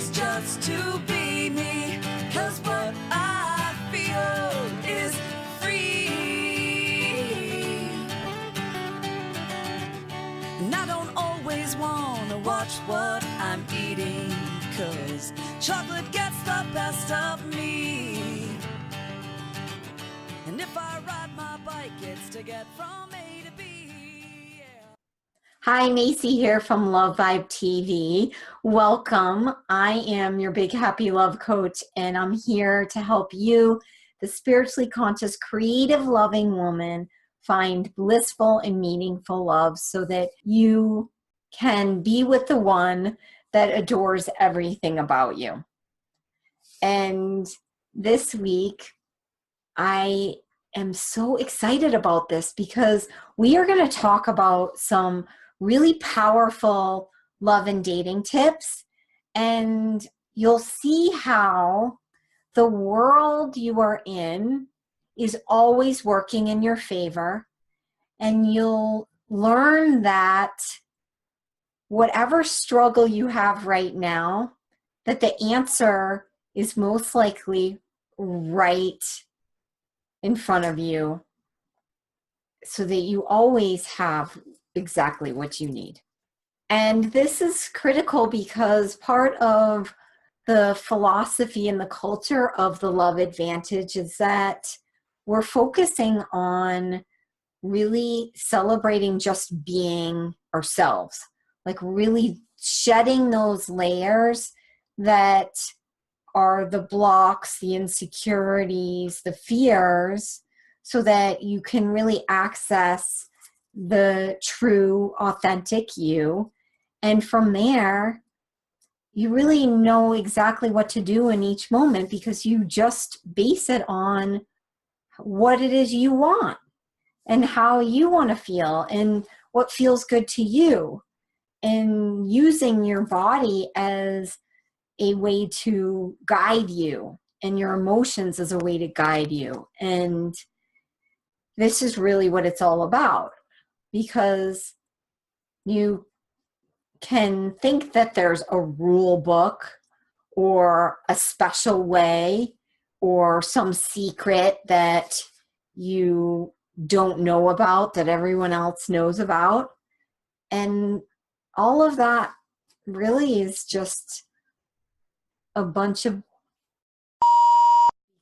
is just to be me, 'cause what I feel is free. And I don't always wanna watch what I'm eating, 'cause chocolate gets the best of me. And if I ride my bike, it's to get from A to B. Yeah. Hi, Macy here from Love Vibe TV. Welcome. I am your big happy love coach, and I'm here to help you, the spiritually conscious, creative, loving woman, find blissful and meaningful love so that you can be with the one that adores everything about you. And this week, I am so excited about this because we are going to talk about some really powerful love and dating tips, and you'll see how the world you are in is always working in your favor, and you'll learn that whatever struggle you have right now, that the answer is most likely right in front of you, so that you always have exactly what you need. And this is critical because part of the philosophy and the culture of the love advantage is that we're focusing on really celebrating just being ourselves, like really shedding those layers that are the blocks, the insecurities, the fears, so that you can really access the true, authentic you. And from there, you really know exactly what to do in each moment because you just base it on what it is you want and how you want to feel and what feels good to you, and using your body as a way to guide you and your emotions as a way to guide you. And this is really what it's all about, because you can think that there's a rule book or a special way or some secret that you don't know about that everyone else knows about. And all of that really is just a bunch of,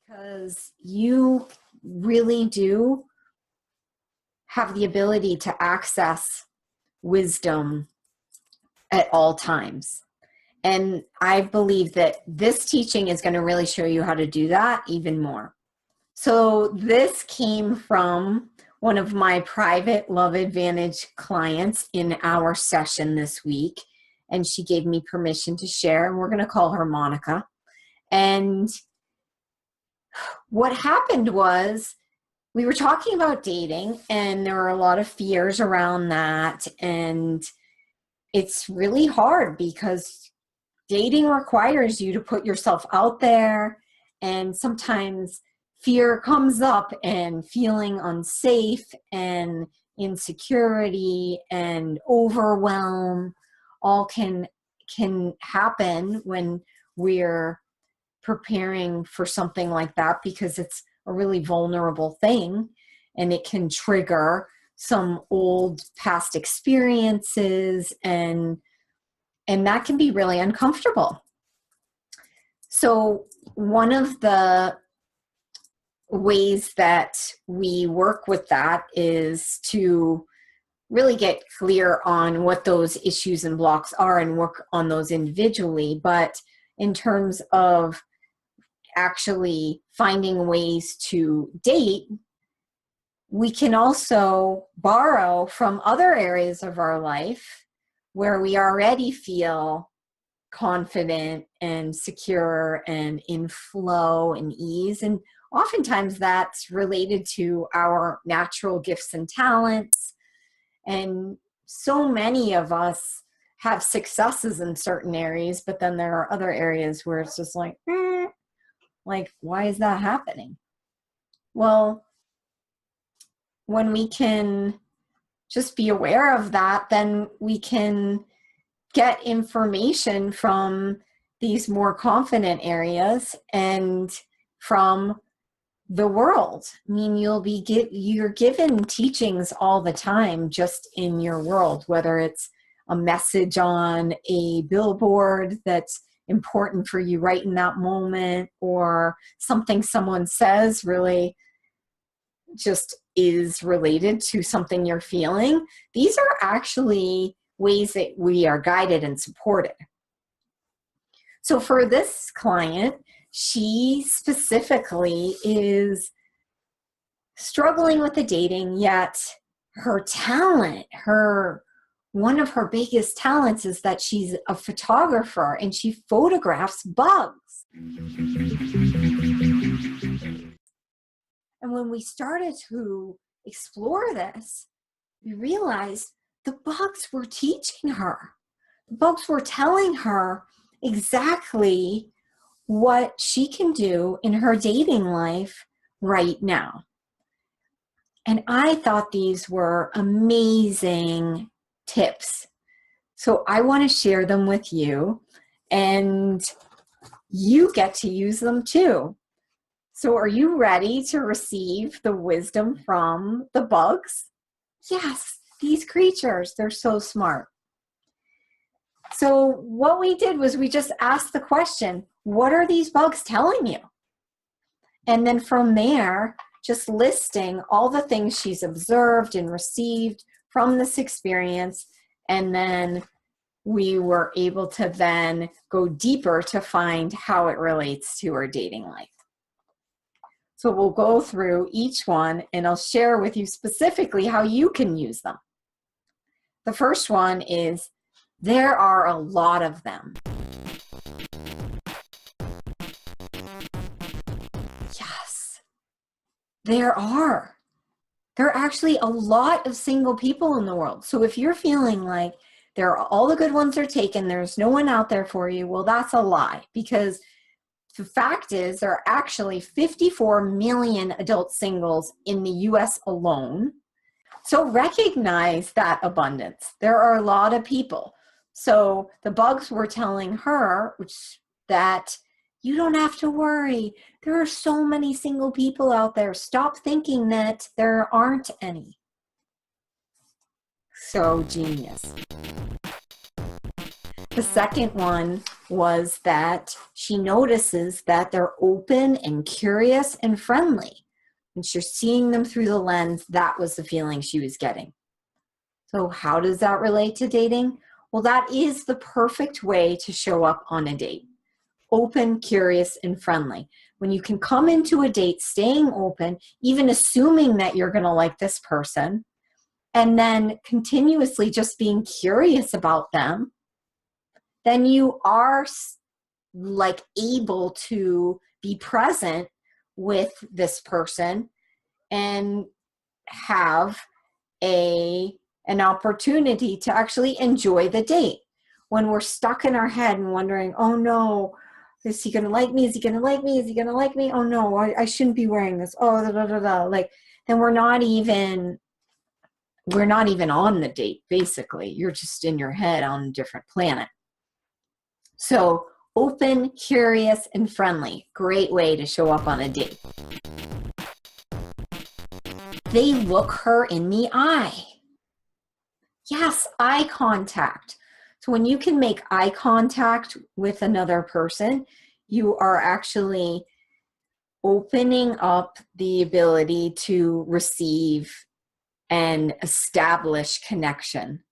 because you really do have the ability to access wisdom at all times. And I believe that this teaching is going to really show you how to do that even more. So this came from one of my private Love Advantage clients in our session this week, and she gave me permission to share, and we're going to call her Monica. And what happened was, we were talking about dating, and there were a lot of fears around that, and it's really hard because dating requires you to put yourself out there, and sometimes fear comes up, and feeling unsafe and insecurity and overwhelm all can happen when we're preparing for something like that, because it's a really vulnerable thing and it can trigger some old past experiences, and that can be really uncomfortable. So one of the ways that we work with that is to really get clear on what those issues and blocks are and work on those individually. But in terms of actually finding ways to date, we can also borrow from other areas of our life where we already feel confident and secure and in flow and ease. And oftentimes that's related to our natural gifts and talents. And so many of us have successes in certain areas, but then there are other areas where it's just like, why is that happening? Well, when we can just be aware of that, then we can get information from these more confident areas and from the world. I mean, you're given teachings all the time just in your world, whether it's a message on a billboard that's important for you right in that moment, or something someone says really just is related to something you're feeling. These are actually ways that we are guided and supported. So for this client, she specifically is struggling with the dating, yet her talent, one of her biggest talents is that she's a photographer and she photographs bugs. And when we started to explore this, we realized the bugs were teaching her. The bugs were telling her exactly what she can do in her dating life right now. And I thought these were amazing tips. So I want to share them with you, and you get to use them too. So are you ready to receive the wisdom from the bugs? Yes, these creatures, they're so smart. So what we did was we just asked the question, what are these bugs telling you? And then from there, just listing all the things she's observed and received from this experience. And then we were able to then go deeper to find how it relates to her dating life. So we'll go through each one and I'll share with you specifically how you can use them. The first one is, there are a lot of them. Yes, there are. There are actually a lot of single people in the world. So if you're feeling like all the good ones are taken, there's no one out there for you, well, that's a lie, because the fact is there are actually 54 million adult singles in the US alone. So recognize that abundance. There are a lot of people. So the bugs were telling her that you don't have to worry. There are so many single people out there. Stop thinking that there aren't any. So genius. The second one was that she notices that they're open and curious and friendly. And she's seeing them through the lens. That was the feeling she was getting. So how does that relate to dating? Well, that is the perfect way to show up on a date. Open, curious, and friendly. When you can come into a date staying open, even assuming that you're going to like this person, and then continuously just being curious about them, then you are like able to be present with this person and have an opportunity to actually enjoy the date. When we're stuck in our head and wondering, oh no, is he going to like me? Is he going to like me? Is he going to like me? Oh no, I shouldn't be wearing this. Oh, da, da, da, da. Like, then we're not even on the date, basically. You're just in your head on a different planet. So open, curious, and friendly. Great way to show up on a date. They look her in the eye. Yes, eye contact. So when you can make eye contact with another person, you are actually opening up the ability to receive and establish connection.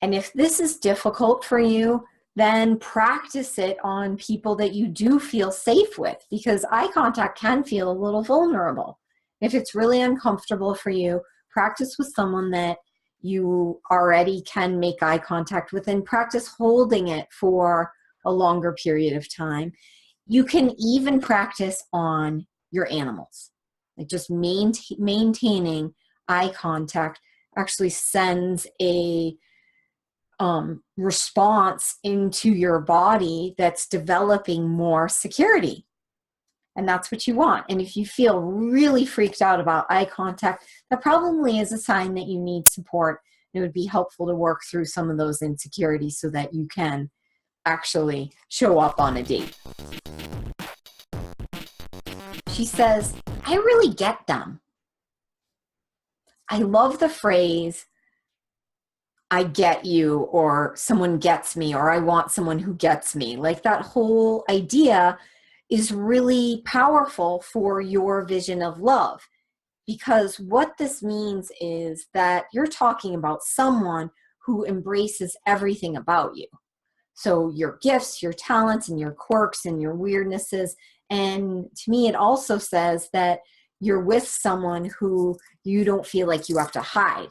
And if this is difficult for you, then practice it on people that you do feel safe with, because eye contact can feel a little vulnerable. If it's really uncomfortable for you, practice with someone that you already can make eye contact with, and practice holding it for a longer period of time. You can even practice on your animals. Like just maintaining eye contact actually sends a response into your body that's developing more security. And that's what you want. And if you feel really freaked out about eye contact, that probably is a sign that you need support. It would be helpful to work through some of those insecurities so that you can actually show up on a date. She says, I really get them. I love the phrase, I get you, or someone gets me, or I want someone who gets me. Like that whole idea is really powerful for your vision of love. Because what this means is that you're talking about someone who embraces everything about you. So your gifts, your talents, and your quirks and your weirdnesses. And to me, it also says that you're with someone who you don't feel like you have to hide.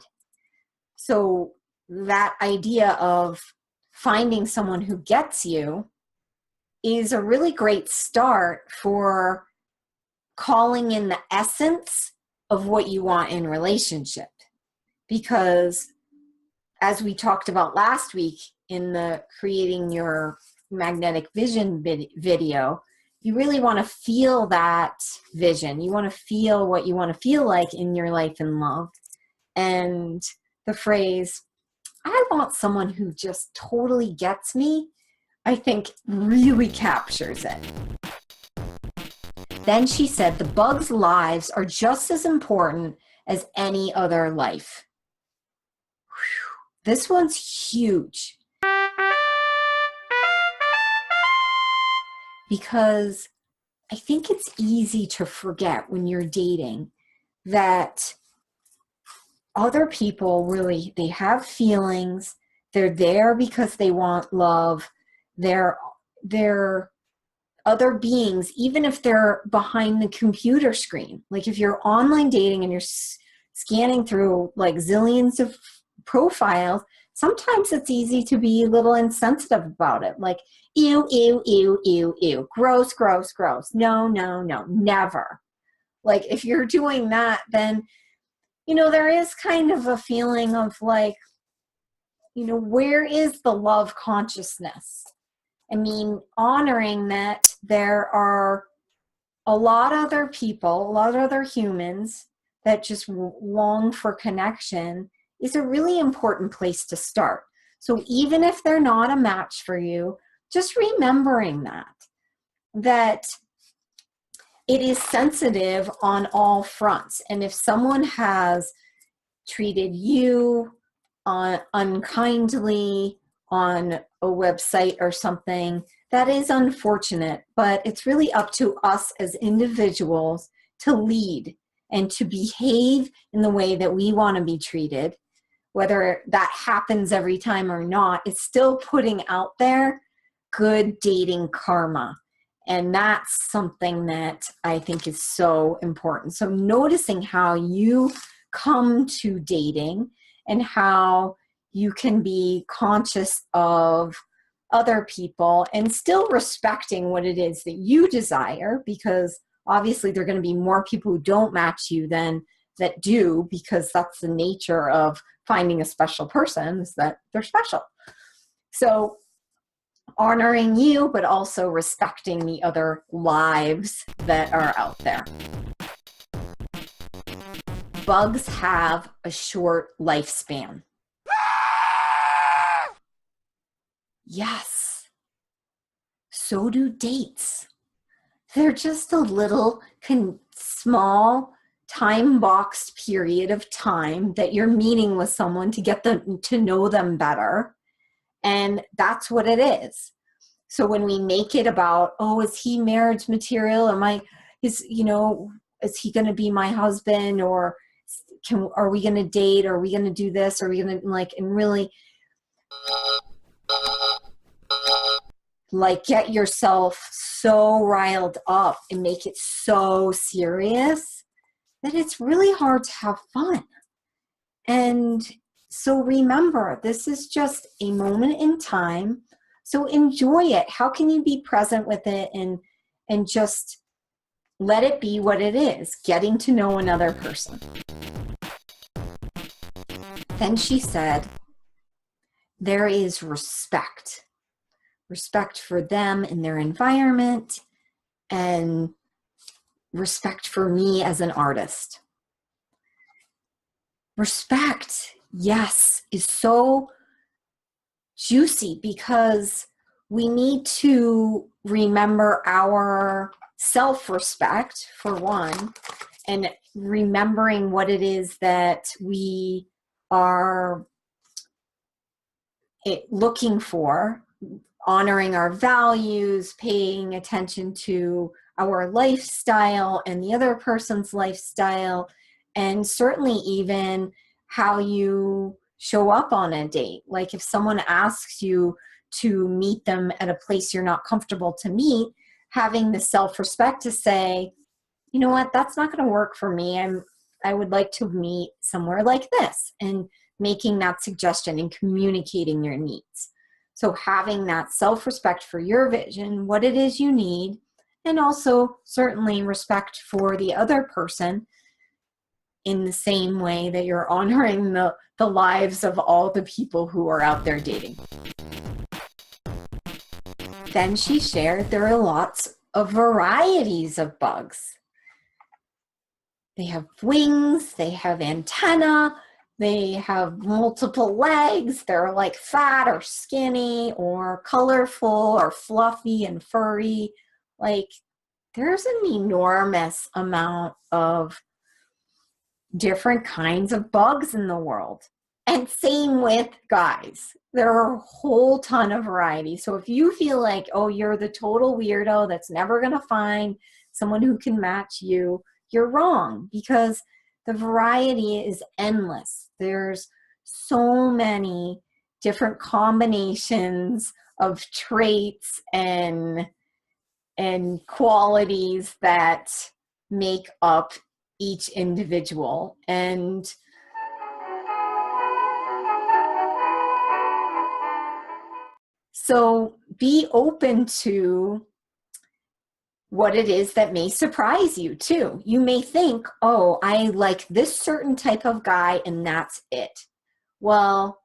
So that idea of finding someone who gets you is a really great start for calling in the essence of what you want in relationship. Because as we talked about last week in the creating your magnetic vision video, you really want to feel that vision. You want to feel what you want to feel like in your life and love. And the phrase, I want someone who just totally gets me, I think really captures it. Then she said, the bugs' lives are just as important as any other life. Whew. This one's huge. Because I think it's easy to forget when you're dating that other people really, they have feelings. They're there because they want love. They're other beings, even if they're behind the computer screen. Like if you're online dating and you're scanning through like zillions of profiles, sometimes it's easy to be a little insensitive about it. Like, ew, ew, ew, ew, ew, gross, gross, gross. No, no, no, never. Like if you're doing that, then, you know, there is kind of a feeling of like, you know, where is the love consciousness? I mean, honoring that there are a lot of other people, a lot of other humans that just long for connection is a really important place to start. So even if they're not a match for you, just remembering that it is sensitive on all fronts. And if someone has treated you unkindly on a website or something, that is unfortunate, but it's really up to us as individuals to lead and to behave in the way that we want to be treated. Whether that happens every time or not, it's still putting out there good dating karma. And that's something that I think is so important. So noticing how you come to dating and how you can be conscious of other people and still respecting what it is that you desire, because obviously there are going to be more people who don't match you than that do, because that's the nature of finding a special person, is that they're special. So honoring you, but also respecting the other lives that are out there. Bugs have a short lifespan. Yes. So do dates. They're just a little small time-boxed period of time that you're meeting with someone to get them to know them better. And that's what it is. So when we make it about, oh, is he marriage material? Is he going to be my husband? Or are we going to date? Are we going to do this? Are we going to and really get yourself so riled up and make it so serious that it's really hard to have fun. And so remember, this is just a moment in time. So enjoy it. How can you be present with it and just let it be what it is, getting to know another person? Then she said, there is respect. Respect for them and their environment, and respect for me as an artist. Respect, yes, is so juicy, because we need to remember our self-respect, for one, and remembering what it is that we are looking for, honoring our values, paying attention to our lifestyle and the other person's lifestyle, and certainly even how you show up on a date. Like if someone asks you to meet them at a place you're not comfortable to meet, having the self-respect to say, you know what, that's not going to work for me. I would like to meet somewhere like this, and making that suggestion and communicating your needs. So having that self-respect for your vision, what it is you need, and also certainly respect for the other person in the same way that you're honoring the lives of all the people who are out there dating. Then she shared there are lots of varieties of bugs. They have wings, they have antenna, they have multiple legs. They're like fat or skinny or colorful or fluffy and furry. Like there's an enormous amount of different kinds of bugs in the world. And same with guys. There are a whole ton of variety. So if you feel like, oh, you're the total weirdo that's never going to find someone who can match you, you're wrong, because the variety is endless. There's so many different combinations of traits and qualities that make up each individual. And so be open to what it is that may surprise you too. You may think, oh, I like this certain type of guy and that's it. Well,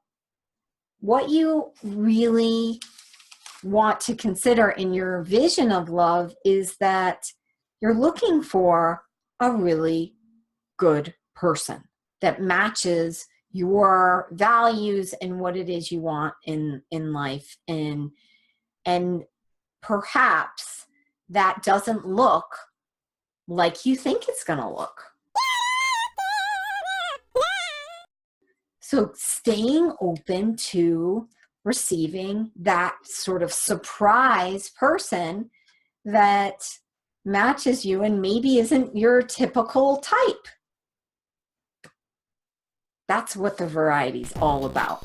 what you really want to consider in your vision of love is that you're looking for a really good person that matches your values and what it is you want in life. And perhaps that doesn't look like you think it's going to look. So staying open to receiving that sort of surprise person that matches you and maybe isn't your typical type. That's what the variety is all about.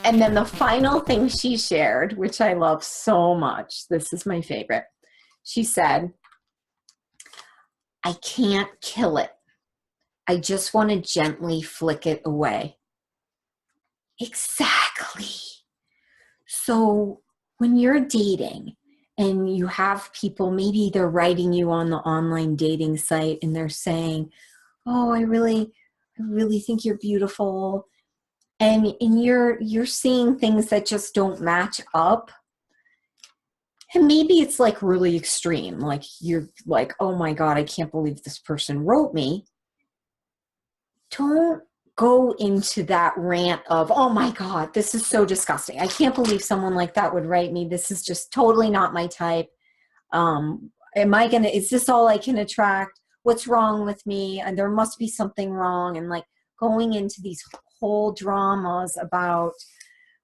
And then the final thing she shared, which I love so much, this is my favorite. She said, I can't kill it. I just want to gently flick it away. Exactly. So when you're dating and you have people, maybe they're writing you on the online dating site and they're saying, oh, I really think you're beautiful. And you're seeing things that just don't match up. And maybe it's like really extreme. Like you're like, oh my God, I can't believe this person wrote me. Don't go into that rant of, oh my God, this is so disgusting. I can't believe someone like that would write me. This is just totally not my type. Is this all I can attract? What's wrong with me? And there must be something wrong. And like going into these whole dramas about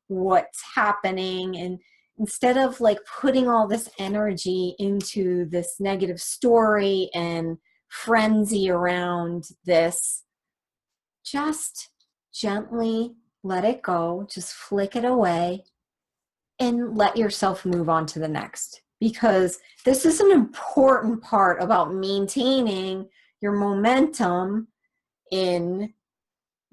what's happening. And instead of like putting all this energy into this negative story and frenzy around this, just gently let it go, just flick it away and let yourself move on to the next. Because this is an important part about maintaining your momentum in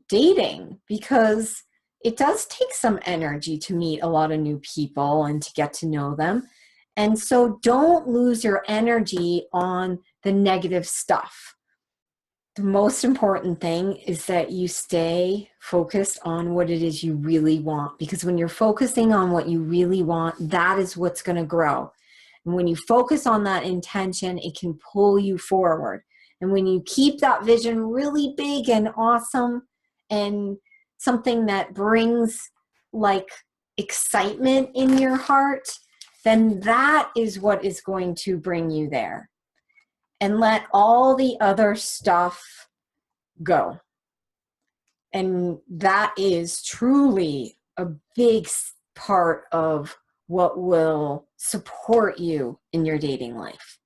dating, because it does take some energy to meet a lot of new people and to get to know them. And so don't lose your energy on the negative stuff. The most important thing is that you stay focused on what it is you really want, because when you're focusing on what you really want, that is what's going to grow. And when you focus on that intention, it can pull you forward. And when you keep that vision really big and awesome and something that brings like excitement in your heart, then that is what is going to bring you there. And let all the other stuff go. And that is truly a big part of what will support you in your dating life.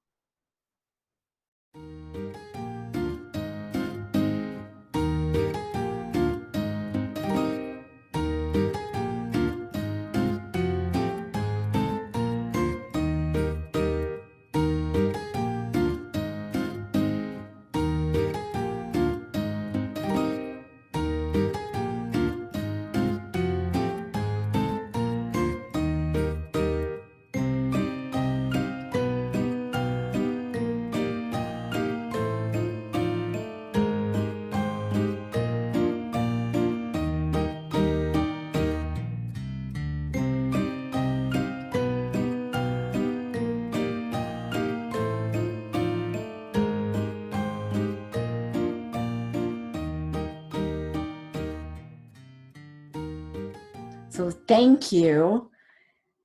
So thank you.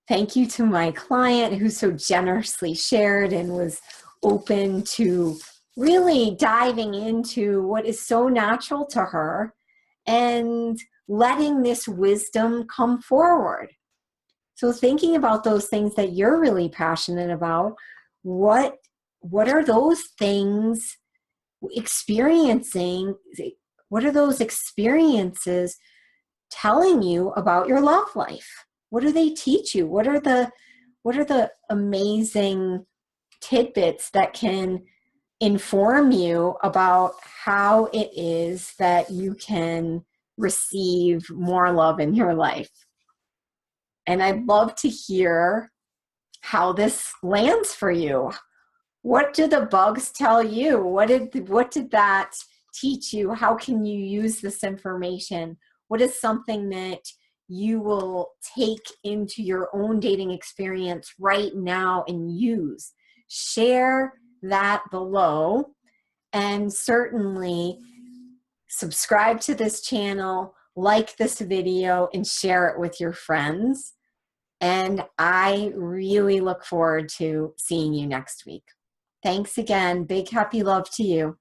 Thank you to my client who so generously shared and was open to really diving into what is so natural to her and letting this wisdom come forward. So thinking about those things that you're really passionate about, what are those things experiencing? What are those experiences telling you about your love life? What do they teach you? What are the amazing tidbits that can inform you about how it is that you can receive more love in your life? And I'd love to hear how this lands for you. What do the bugs tell you? What did that teach you? How can you use this information? What is something that you will take into your own dating experience right now and use? Share that below, and certainly subscribe to this channel, like this video, and share it with your friends. And I really look forward to seeing you next week. Thanks again. Big happy love to you.